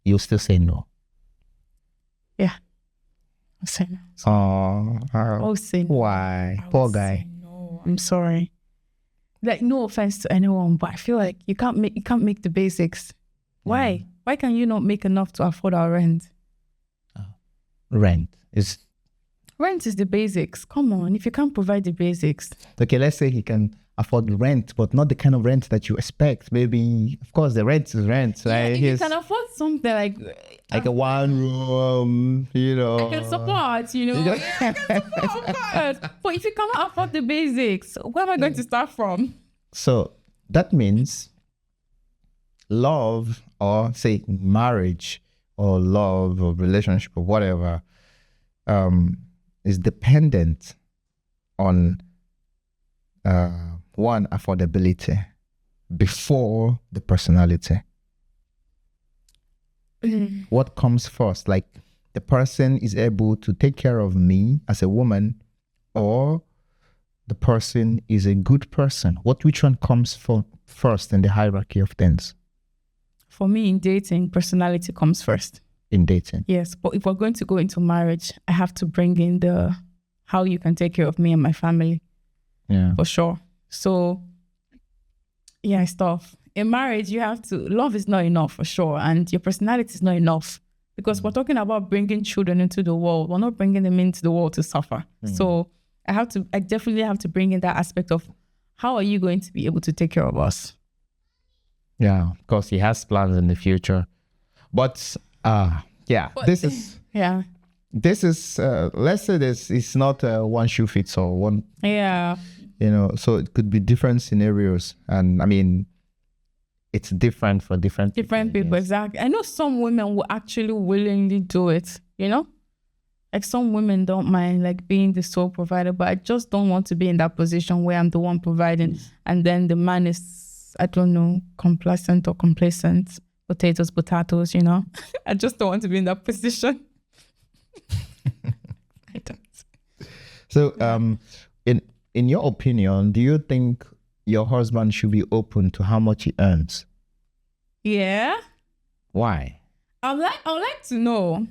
You'll still say no. Yeah. I'll say no. I'll say no. Why? Poor guy. No, I'm sorry. Like, no offense to anyone, but I feel like you can't make the basics. Why? Why can you not make enough to afford our rent? Rent is the basics. Come on, if you can't provide the basics. okay. Let's say he can afford rent, but not the kind of rent that you expect. Maybe, of course, the rent is rent. Yeah, Right? if you can afford something like a one room, I can support, Yeah, I can support, of course. But if you cannot afford the basics, where am I going to start from? So that means love, or say marriage, or love, or relationship, or whatever, is dependent on one, affordability before the personality. What comes first? Like, the person is able to take care of me as a woman, or the person is a good person? Which one comes first in the hierarchy of things? For me, in dating, personality comes first. In dating? Yes, but if we're going to go into marriage, I have to bring in the how you can take care of me and my family. Yeah. For sure. So, yeah, it's tough. In marriage, you have to, love is not enough for sure. And your personality is not enough. Because we're talking about bringing children into the world. We're not bringing them into the world to suffer. So I definitely have to bring in that aspect of how are you going to be able to take care of us? Yeah, of course, he has plans in the future. But, this is, let's say this is not one shoe fits all. One. Yeah. So it could be different scenarios. And I mean, it's different for different people. Exactly. I know some women will actually willingly do it, Like, some women don't mind like being the sole provider, but I just don't want to be in that position where I'm the one providing and then the man is, I don't know, complacent or complacent. Potatoes. I just don't want to be in that position. I don't. So, in your opinion, do you think your husband should be open to how much he earns? Yeah. Why? I'd like to know.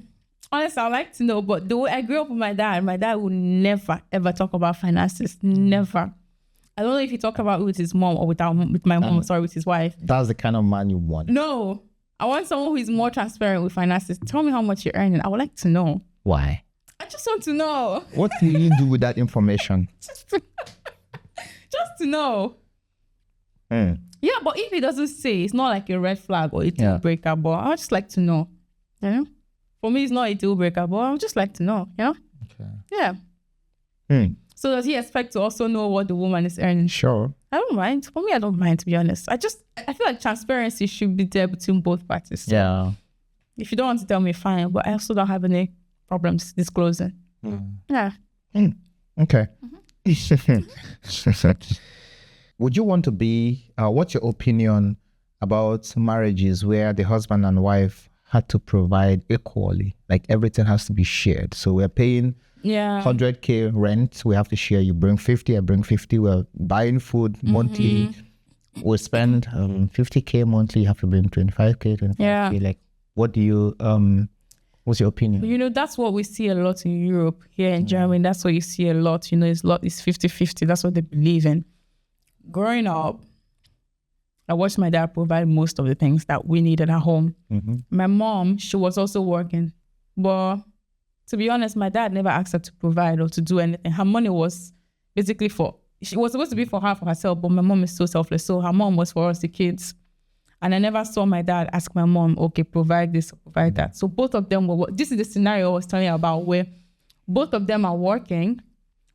Honestly, I'd like to know, but the way I grew up with my dad would never, ever talk about finances. Never. I don't know if he talked about it with his mom or with my mom, with his wife. That's the kind of man you want. No. I want someone who is more transparent with finances. Tell me how much you're earning. I would like to know. Why? I just want to know. What will you do with that information? Just to know. Yeah, but if he doesn't say, it's not like a red flag or a deal breaker, but I'd just like to know. For me, it's not a deal breaker, but I'd just like to know. Okay. Yeah. So does he expect to also know what the woman is earning? Sure. I don't mind. For me, I don't mind, to be honest. I feel like transparency should be there between both parties. So yeah. If you don't want to tell me, fine, but I also don't have any problems disclosing. Yeah. Okay. Would you want to be, what's your opinion about marriages where the husband and wife had to provide equally? Like, everything has to be shared. So we're paying 100K rent, we have to share. You bring 50, I bring 50. We're buying food monthly. We spend 50K monthly, you have to bring 25K. Like, What do you what's your opinion? You know, that's what we see a lot in Europe. Here in Germany, that's what you see a lot. You know, it's 50-50. That's what they believe in. Growing up, I watched my dad provide most of the things that we needed at home. My mom, she was also working. But to be honest, my dad never asked her to provide or to do anything. Her money was basically she was supposed to be for her, for herself, but my mom is so selfless. So her mom was for us, the kids. And I never saw my dad ask my mom, okay, provide this, provide that. So both of them this is the scenario I was telling you about, where both of them are working,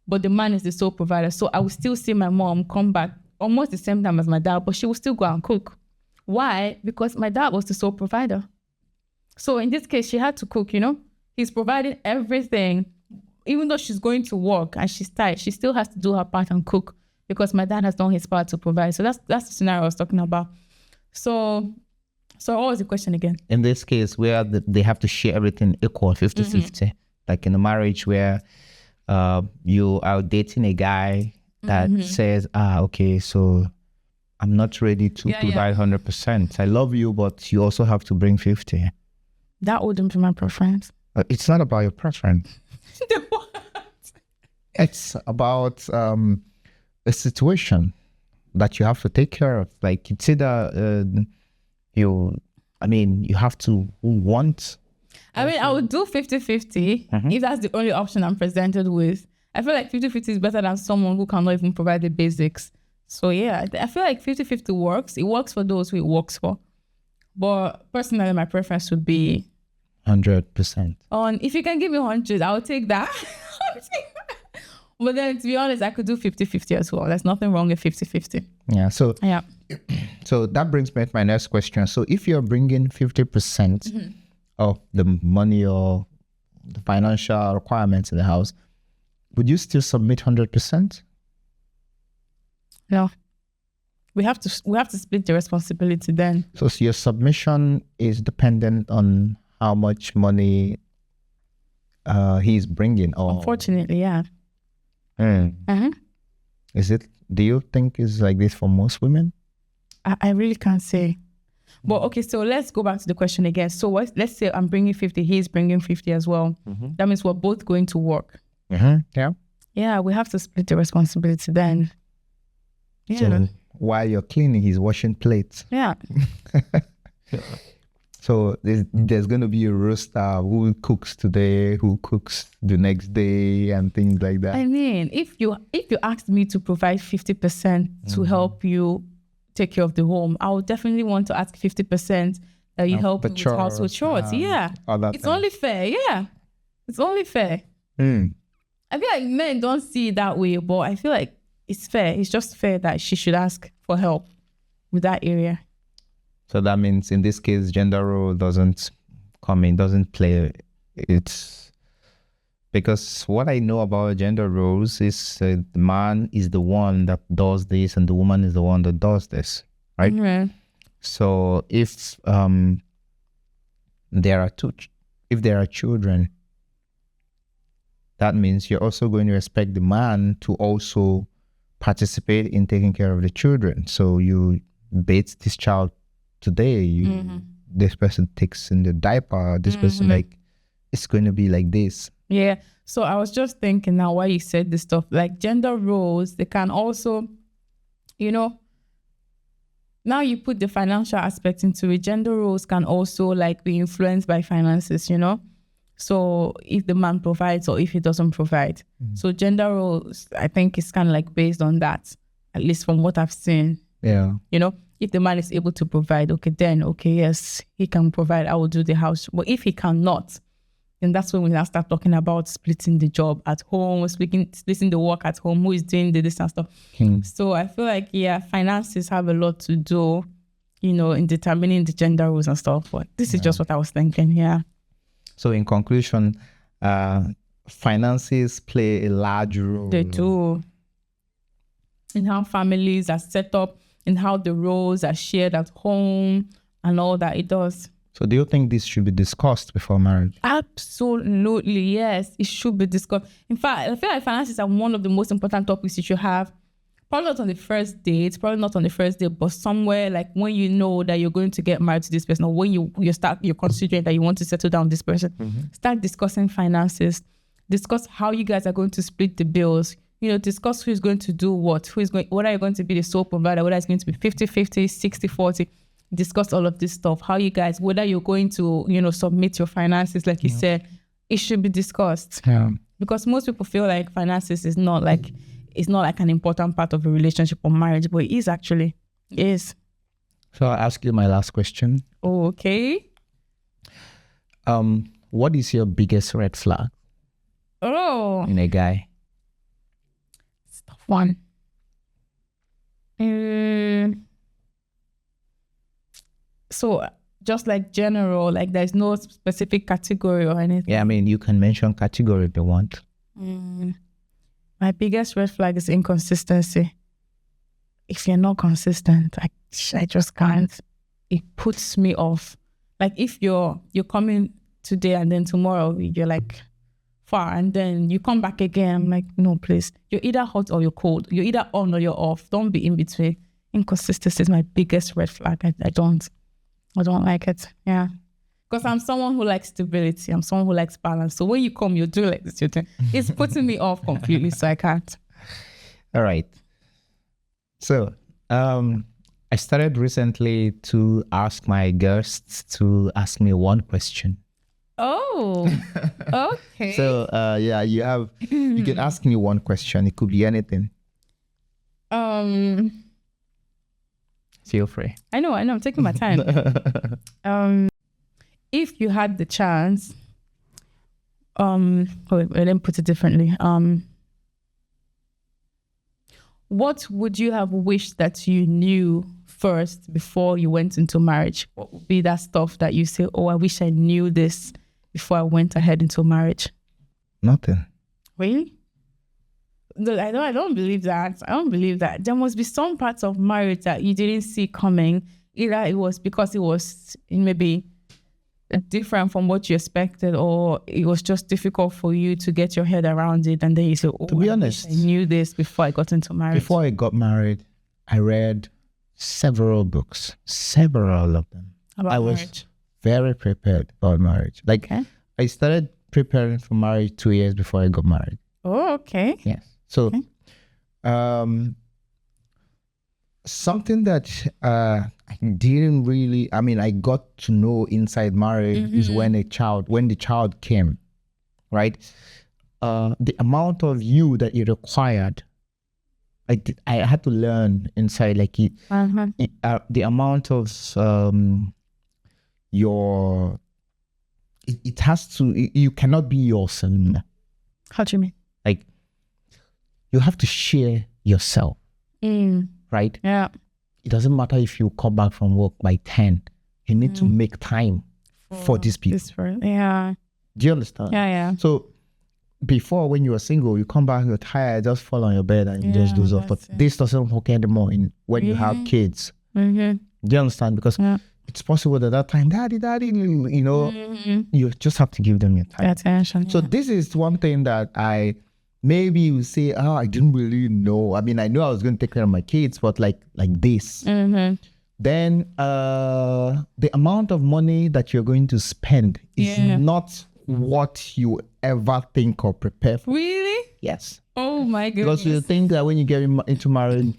but the man is the sole provider. So I will still see my mom come back almost the same time as my dad, but she will still go and cook. Why? Because my dad was the sole provider. So in this case, she had to cook, you know. He's providing everything. Even though she's going to work and she's tired, she still has to do her part and cook because my dad has done his part to provide. So that's the scenario I was talking about. So what was the question again? In this case, where they have to share everything equal, 50-50. Like in a marriage where you are dating a guy that says, okay, so I'm not ready to provide 100%. I love you, but you also have to bring 50. That wouldn't be my preference. It's not about your preference. It's about a situation that you have to take care of. Like it's either you have to want. I would do 50-50 if that's the only option I'm presented with. I feel like 50-50 is better than someone who cannot even provide the basics. So yeah, I feel like 50-50 works. It works for those who it works for. But personally, my preference would be 100%. If you can give me 100, I'll take that. But then, to be honest, I could do 50-50 as well. There's nothing wrong with 50-50. Yeah. So that brings me to my next question. So if you're bringing 50% of the money or the financial requirements in the house, would you still submit 100%? No. We have to split the responsibility then. So your submission is dependent on how much money he's bringing. Or unfortunately, yeah. Is it? Do you think it's like this for most women? I really can't say. But okay, so let's go back to the question again. So let's say I'm bringing 50, he's bringing 50 as well. That means we're both going to work. Yeah. Yeah, we have to split the responsibility then. Yeah. So while you're cleaning, he's washing plates. Yeah. So there's going to be a roster who cooks today, who cooks the next day, and things like that. I mean, if you asked me to provide 50% to help you take care of the home, I would definitely want to ask 50% that you help with household chores. Yeah, it's only fair. Yeah, it's only fair. I feel like men don't see it that way, but I feel like it's fair. It's just fair that she should ask for help with that area. So that means in this case, gender role doesn't play. It's because what I know about gender roles is the man is the one that does this and the woman is the one that does this, right? Mm-hmm. So if there are children, that means you're also going to expect the man to also participate in taking care of the children. So you bathe this child today, this person takes in the diaper, this person, like, it's going to be like this. Yeah. So I was just thinking now why you said this stuff, like gender roles, they can also, now you put the financial aspect into it, gender roles can also like be influenced by finances, So if the man provides or if he doesn't provide. So gender roles, I think is kind of like based on that, at least from what I've seen. Yeah. If the man is able to provide, yes, he can provide, I will do the house. But if he cannot, then that's when we now start talking about splitting the job at home, splitting the work at home, who is doing this and stuff. So I feel like, finances have a lot to do, in determining the gender roles and stuff. But this is just what I was thinking, yeah. So in conclusion, finances play a large role. They do. In how families are set up, in how the roles are shared at home and all that, it does. So do you think this should be discussed before marriage? Absolutely, yes. It should be discussed. In fact, I feel like finances are one of the most important topics you should have Probably not on the first date, but somewhere like when you know that you're going to get married to this person, or when you're considering that you want to settle down with this person, start discussing finances, discuss how you guys are going to split the bills, discuss who's going to do what, whether you're going to be the sole provider, whether it's going to be 50-50, 60-40, discuss all of this stuff, whether you're going to, submit your finances, like you said, it should be discussed. Yeah. Because most people feel like finances is not like an important part of a relationship or marriage, but it is actually. It is. So I'll ask you my last question. Okay. What is your biggest red flag in a guy? It's a tough one. So just like general, like there's no specific category or anything. Yeah, I mean, you can mention category if you want. My biggest red flag is inconsistency. If you're not consistent, I just can't. It puts me off. Like if you're coming today and then tomorrow you're like far and then you come back again, I'm like, no, please. You're either hot or you're cold. You're either on or you're off. Don't be in between. Inconsistency is my biggest red flag. I don't like it. Yeah. Because I'm someone who likes stability. I'm someone who likes balance. So when you come, you do like this. It's putting me off completely, so I can't. All right. So I started recently to ask my guests to ask me one question. Oh, okay. So you can ask me one question. It could be anything. Feel free. I know. I'm taking my time. If you had the let me put it differently. What would you have wished that you knew first before you went into marriage? What would be that stuff that you say, oh, I wish I knew this before I went ahead into marriage? Nothing. Really? No, I don't believe that. I don't believe that. There must be some parts of marriage that you didn't see coming. Either it was because it was maybe different from what you expected, or it was just difficult for you to get your head around it, and then you say, oh, to be honest, I knew this before I got into marriage. Before I got married, I read several books, several of them. About marriage? Was very prepared about marriage. I started preparing for marriage 2 years before I got married. Oh, okay. Yes. So, something that I didn't really, I got to know inside marriage is when the child came, right? The amount of you that it required, I had to learn inside, the amount of it has to, you cannot be yourself. How do you mean? Like, you have to share yourself, right? Yeah. It doesn't matter if you come back from work by 10. You need to make time for these people. Yeah. Do you understand? Yeah. So before, when you were single, you come back, you're tired, just fall on your bed and you just doze off. But this doesn't work anymore when you have kids. Do you understand? Because it's possible that time, daddy, you just have to give them your time. Attention. So this is one thing that maybe you say, I didn't really know. I know I was going to take care of my kids, but like this. Then the amount of money that you're going to spend is not what you ever think or prepare for. Really? Yes. Oh my goodness. Because you think that when you get into marriage,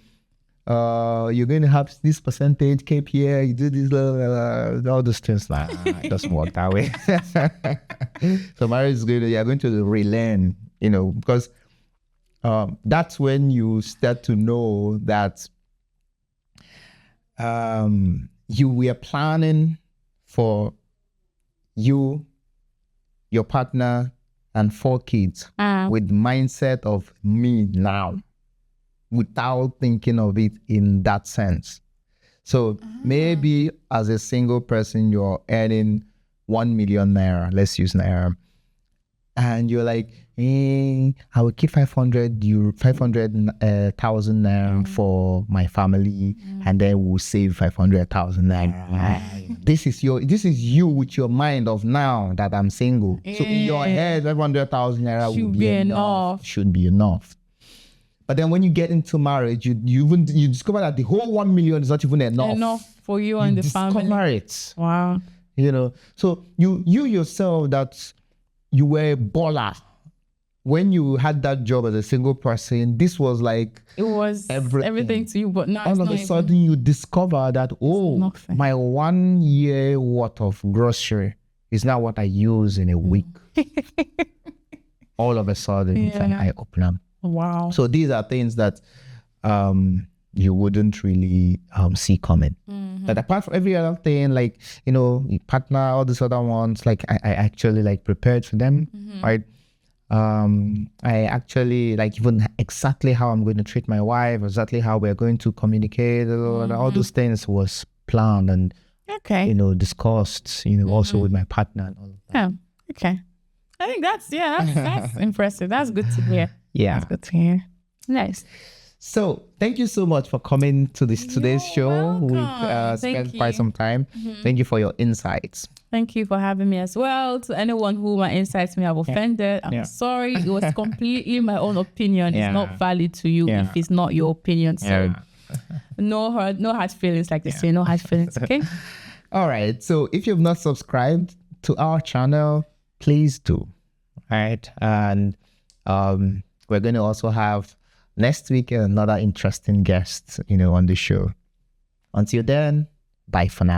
you're going to have this percentage kept here, you do this, all those things. It doesn't work that way. So marriage is good. You're going to relearn, because that's when you start to know that we are planning for you, your partner, and 4 kids with mindset of me now, without thinking of it in that sense. So maybe as a single person, you're earning 1 million naira, let's use naira, and you're like, I will keep 500,000 naira for my family, and then we'll save 500,000 naira. This is you with your mind of now that I'm single. So in your head, 500,000 naira should be enough. But then when you get into marriage, you discover that the whole 1 million is not even enough for you and the family. Discover it. Wow. You know, so you yourself, that you were a baller. When you had that job as a single person, this was like it was everything to you, but now all of a sudden you discover that my 1 year worth of grocery is not what I use in a week. All of a sudden it's an eye opener. Wow. So these are things that you wouldn't really see coming. But apart from every other thing, like, you know, your partner, all these other ones, like I actually like prepared for them, right? I actually like even exactly how I'm going to treat my wife, exactly how we're going to communicate, all those things was planned and you know, discussed, you know, also with my partner and all of that. Yeah. Okay. I think that's impressive. That's good to hear. Yeah. That's good to hear. Nice. So thank you so much for coming to today's show. Welcome. We've spent quite some time. Thank you for your insights. Thank you for having me as well. To anyone who my insights may have offended, I'm sorry. It was completely my own opinion. It's not valid to you if it's not your opinion. So no hard feelings, like they say. No hard feelings. Okay. All right. So if you've not subscribed to our channel, please do. All right. And we're going to also have next week another interesting guest, you know, on the show. Until then, bye for now.